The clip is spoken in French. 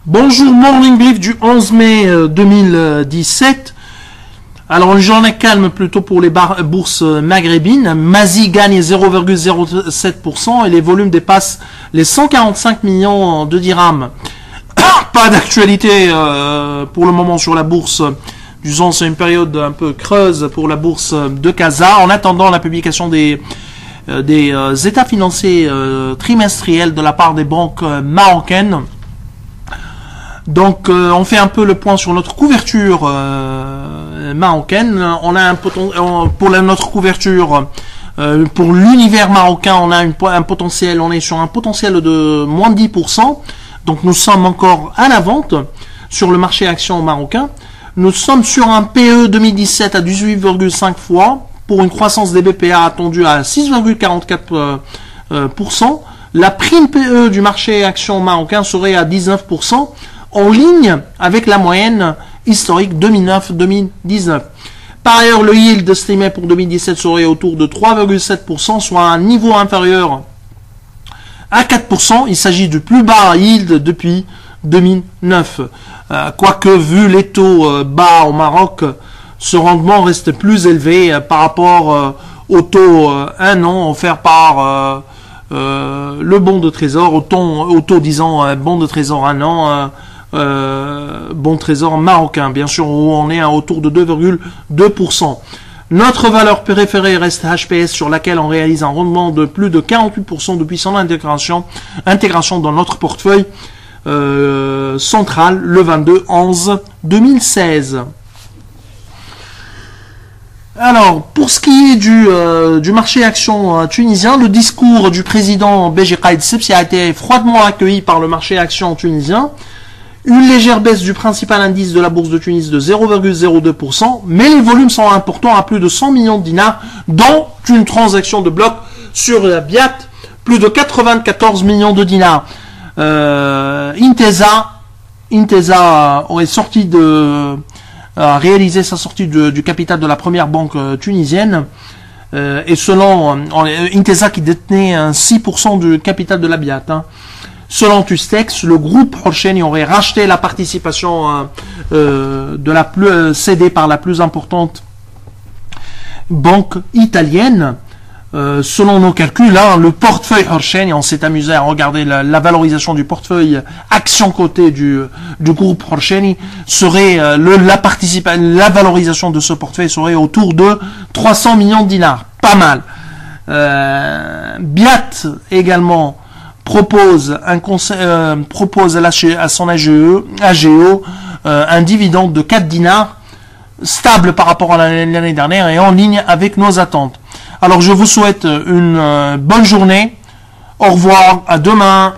Bonjour, Morning Brief du 11 mai 2017. Alors, une journée calme plutôt pour les bourses maghrébines. Mazi gagne 0,07% et les volumes dépassent les 145 millions de dirhams. Pas d'actualité pour le moment sur la bourse. Disons, c'est une période un peu creuse pour la bourse de Casa. En attendant la publication des états financiers trimestriels de la part des banques marocaines. Donc, on fait un peu le point sur notre couverture marocaine. On a pour notre couverture, pour l'univers marocain, on a un potentiel. On est sur un potentiel de moins de 10%. Donc, nous sommes encore à la vente sur le marché action marocain. Nous sommes sur un PE 2017 à 18,5 fois pour une croissance des BPA attendue à 6,44%. La prime PE du marché action marocain serait à 19%. En ligne avec la moyenne historique 2009-2019. Par ailleurs, le yield estimé pour 2017 serait autour de 3,7%, soit un niveau inférieur à 4%. Il s'agit du plus bas yield depuis 2009. Quoique, vu les taux bas au Maroc, ce rendement reste plus élevé par rapport au taux 1 an offert par le bon de trésor, au taux disons bon de trésor 1 an, bon trésor marocain, bien sûr, où on est autour de 2,2%. Notre valeur préférée reste HPS, sur laquelle on réalise un rendement de plus de 48% depuis son intégration dans notre portefeuille central le 22/11/2016. Alors, pour ce qui est du marché action tunisien, le discours du président Beji Caid Sebsi a été froidement accueilli par le marché action tunisien. Une légère baisse du principal indice de la bourse de Tunis de 0,02%, mais les volumes sont importants à plus de 100 millions de dinars, dont une transaction de bloc sur la BIAT, plus de 94 millions de dinars. Intesa aurait réalisé sa sortie du capital de la première banque tunisienne, et selon Intesa qui détenait 6% du capital de la BIAT. Selon Tustex, le groupe Horsheni aurait racheté la participation cédée par la plus importante banque italienne. Selon nos calculs, le portefeuille Horsheni, on s'est amusé à regarder la valorisation du portefeuille action cotée du groupe Horsheni, serait la valorisation de ce portefeuille serait autour de 300 millions de dinars. Pas mal. Biat également propose à son AGO un dividende de 4 dinars, stable par rapport à l'année dernière et en ligne avec nos attentes. Alors je vous souhaite une bonne journée. Au revoir, à demain.